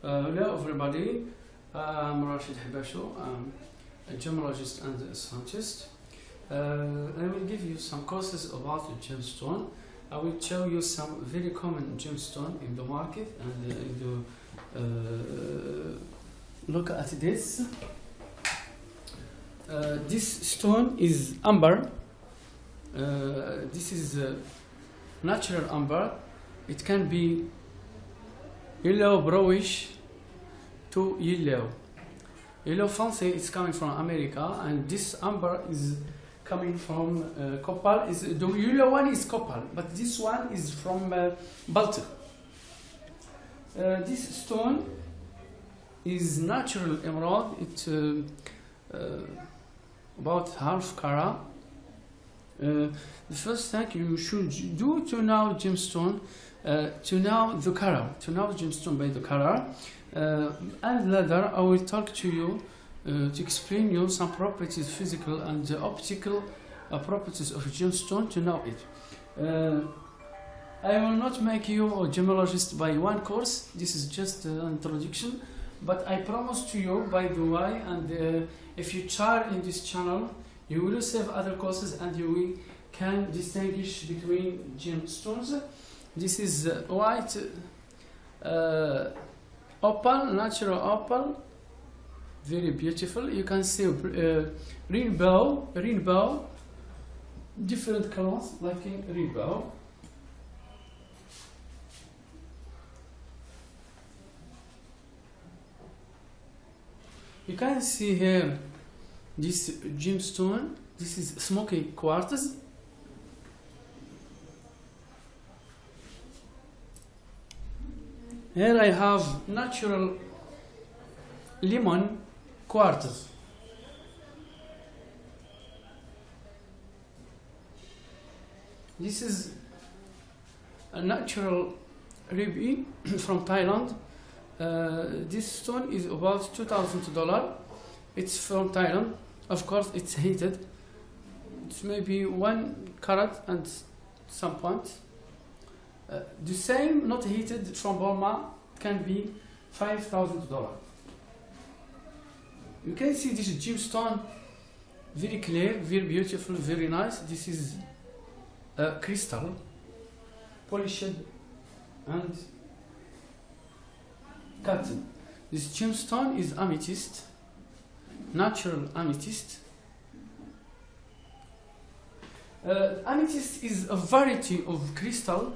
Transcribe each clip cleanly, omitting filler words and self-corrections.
Hello everybody, I'm Rashid Hibasho, I'm a gemologist and a scientist. I will give you some courses about the gemstone. I will show you some very common gemstone in the market and look at this. This stone is amber. This is natural amber. It can be yellow brownish to yellow. Yellow fancy is coming from America, and this amber is coming from copal. The yellow one is copal, but this one is from Baltic. This stone is natural emerald. It's about half carat. The first thing you should do to know gemstone, to know the color, to know gemstone by the color, and later I will talk to you to explain you some properties, physical and optical properties of gemstone to know it. I will not make you a gemologist by one course. This is just an introduction, but I promise to you, by the way, and if you try in this channel, you will receive other courses and you can distinguish between gemstones. This is white opal, natural opal, very beautiful. You can see rainbow, different colors like in rainbow. You can see here this gemstone. This is smoky quartz. Here I have natural lemon quartz. This is a natural ruby from Thailand. This stone is about $2,000. It's from Thailand. Of course, it's heated. It's maybe 1 carat and some points. The same, not heated, from Burma can be $5,000. You can see this gemstone, very clear, very beautiful, very nice. This is crystal, polished and cut. This gemstone is amethyst, natural amethyst. Amethyst is a variety of crystal,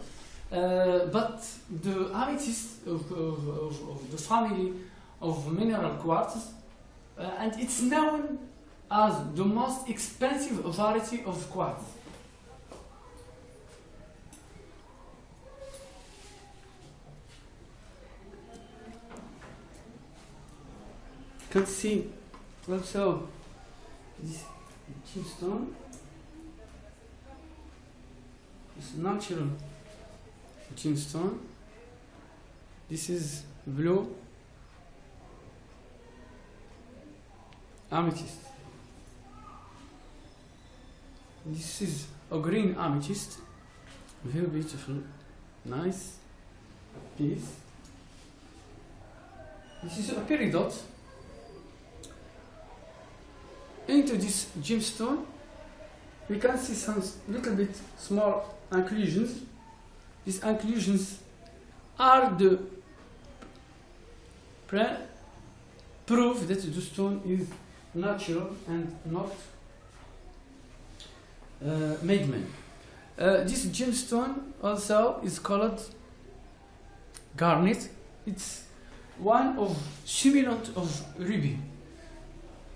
but the amethyst of the family of mineral quartz, and it's known as the most expensive variety of quartz. You can see also this gemstone is natural gemstone. This is blue amethyst. This is a green amethyst, very beautiful, nice piece. This is a peridot. Into this gemstone we can see some little bit small inclusions. These inclusions are the proof that the stone is natural and not made-man. This gemstone also is called garnet. It's one of simulant of ruby.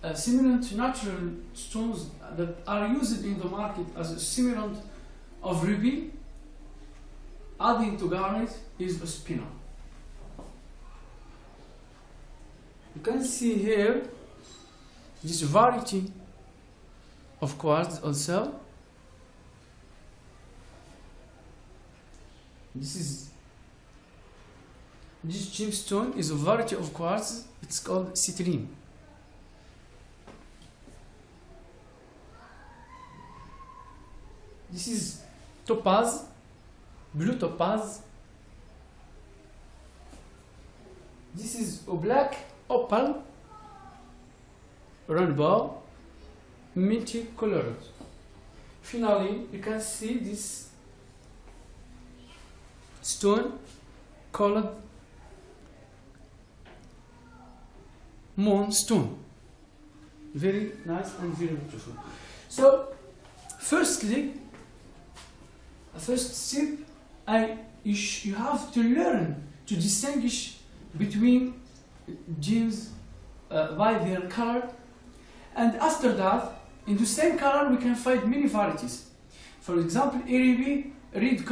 Simulant natural stones that are used in the market as a simulant of ruby, adding to garnet, is a spinel. You can see here this variety of quartz also. This gemstone is a variety of quartz. It's called citrine. This is topaz, blue topaz. This is a black opal rainbow, multicolored. Finally, you can see this stone called moonstone. Very nice and very beautiful. So, firstly, first step, you have to learn to distinguish between gems by their color, and after that, in the same color we can find many varieties. For example, a ruby, red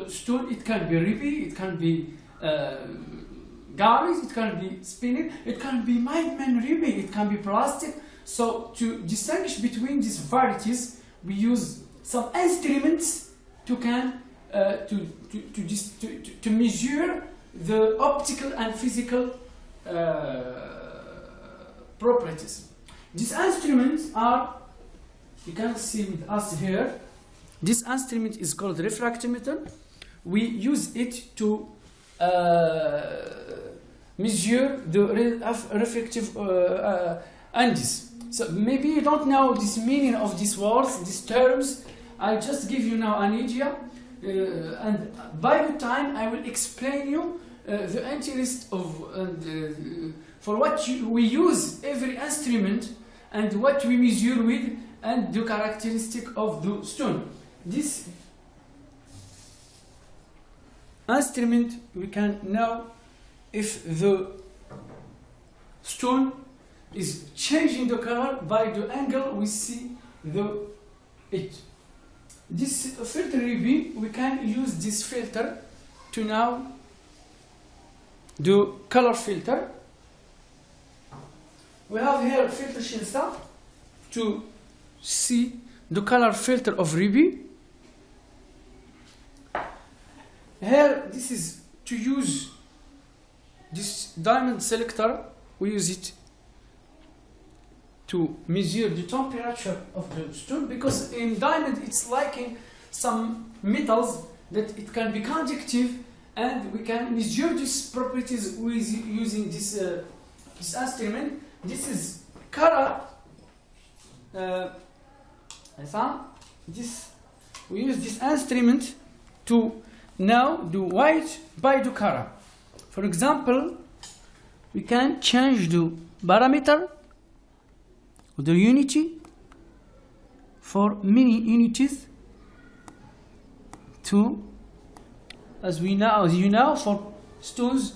stone, it can be ruby, it can be garnet, it can be spinel, it can be diamond ruby, it can be plastic. So to distinguish between these varieties, we use some instruments to measure the optical and physical properties. These instruments are, you can see with us here, this instrument is called refractometer. We use it to measure the refractive index. So maybe you don't know this meaning of these words, these terms. I just give you now an idea, and by the time I will explain you the interest of for what we use every instrument and what we measure with and the characteristic of the stone. This instrument, we can know if the stone is changing the color by the angle we see it. This filter ruby, we can use this filter to now do color filter. We have here filter Shinsa to see the color filter of ruby. Here, this is to use this diamond selector. We use it to measure the temperature of the stone, because in diamond it's like some metals that it can be conductive, and we can measure these properties with using this instrument. This is color. We use this instrument to now do white by the color. For example, we can change the parameter, the unity, for many unities to, as you know, for stones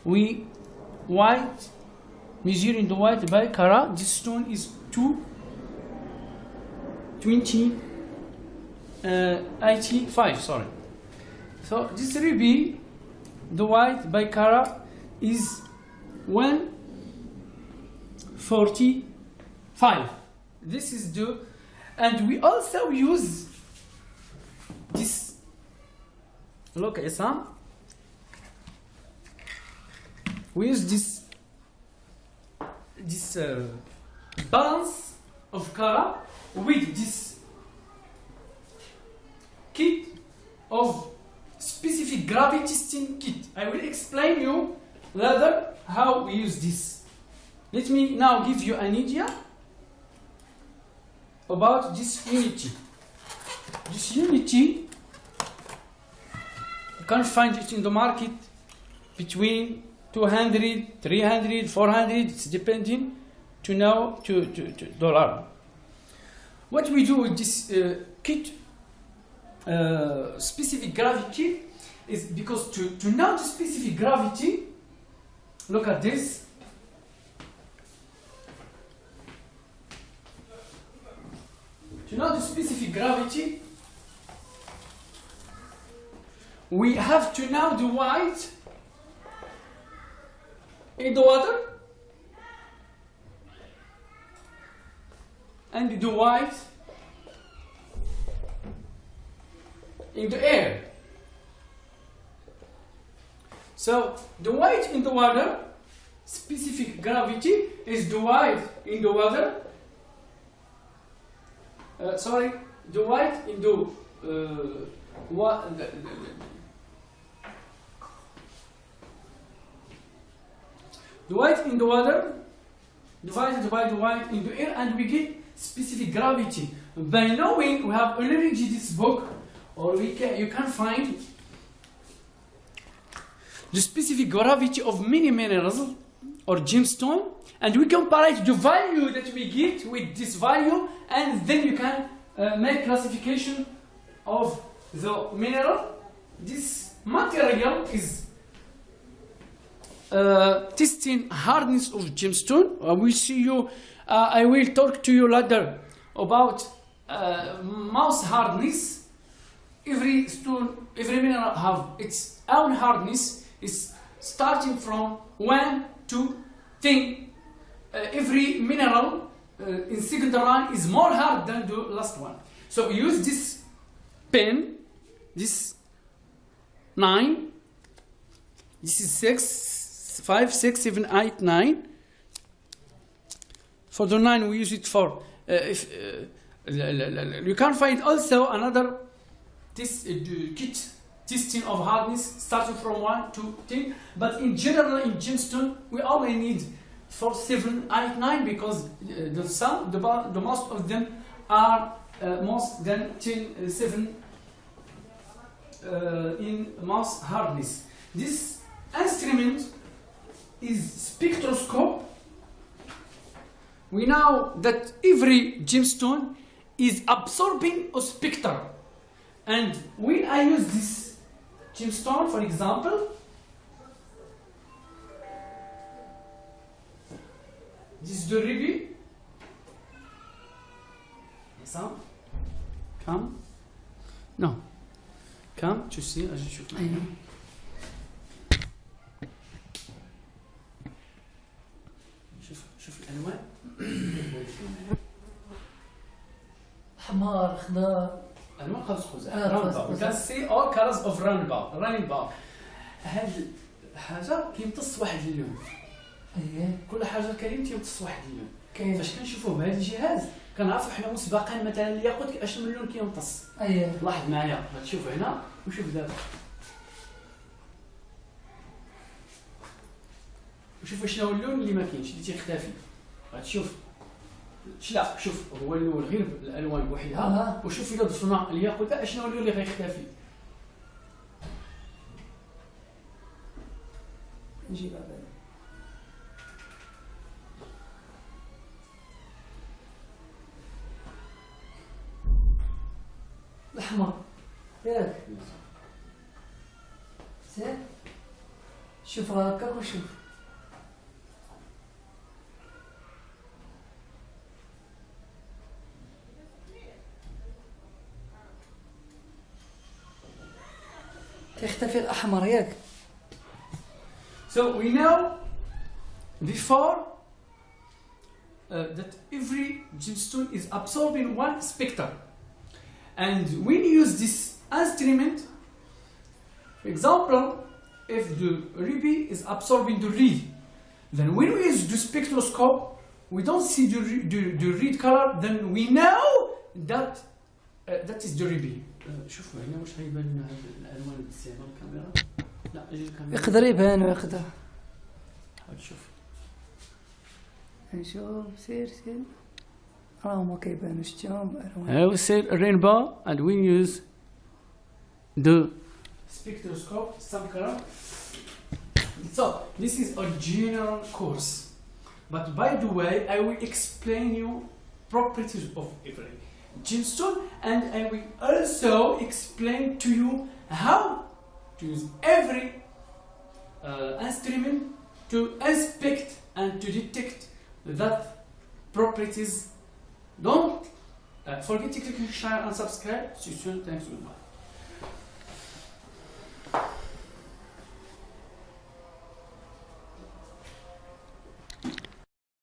we white, measuring the white by color. This stone is 285, sorry. So this ruby, the white by color is 145. This is the, and we also use this, look at some, we use this balance of color with this kit of specific gravity testing kit. I will explain you later how we use this. Let me now give you an idea about this unity. This unity, you can find it in the market between 200, 300, 400, it's depending to now to dollar. What we do with this kit, specific gravity, is because to know the specific gravity, look at this. To know the specific gravity, we have to know the white in the water and the white in the air. So the white in the water, specific gravity, is the white in the water. The white in the the white in the water divided by the white in the air, and we get specific gravity. By knowing, we have already this book, or you can find the specific gravity of many minerals or gemstone, and we compare the value that we get with this value, and then you can make classification of the mineral. This material is testing hardness of gemstone. I will talk to you later about mouse hardness. Every stone, every mineral have its own hardness. It's starting from 1 to 10. Every mineral in second line is more hard than the last one. So use this pen. This 9. This is 6, 5, 6, 7, 8, 9. For the 9, we use it for. You can find also another kit testing of hardness starting from 1 to 10. But in general, in gemstone, we only need for 7, 8, 9 because the most of them are more than 10, 7 in mass hardness. This instrument is spectroscope. We know that every gemstone is absorbing a spectrum, and when I use this gemstone, for example, this is the ruby. Come to see. أجي شوف. شوف الألوان. أحمر، أخضر. ألوان قوس rainbow. We can see all colors of rainbow. هاد الحاجة كيمتص واحد اللون. كل حاجة كريم تيمتص واحد اللون. فاش كنشوفوه بهذا الجهاز كنعرفوا حنا مسبقا مثلا الياقوت اشنو من اللون كيمتص. لاحظ معايا، غتشوف هنا وشوف دابا. وشوف شنو هو اللون اللي ما كاينش اللي تيختفي. غتشوف لا شوف هو اللون غير الالوان بوحدها، وشوف الا ضفنا الياقوت اشنو هو اللون اللي غيختفي. نجيبها بعدا. الأحمر ياك زين، شوف هكاك وشوف. تختفي الأحمر ياك. So we know before that every gemstone is absorbing one spectrum. And when you use this instrument, for example, if the ruby is absorbing the red, then when we use the spectroscope, we don't see the red color, then we know that that is the ruby. شوفوا هنا واش غيبان لنا هاد الالوان مزيان الكاميرا. لا اجي الكاميرا. يقدر يبان ويقدر. شوف. نشوف سير. راهما كيبانوا شتيهم الوان. I will say rainbow, and we use the spectroscope, some color. So this is a general course, but by the way, I will explain you properties of every gemstone, and I will also explain to you how to use every instrument to inspect and to detect that properties. Don't forget to click share and subscribe. See you soon. Thanks so much.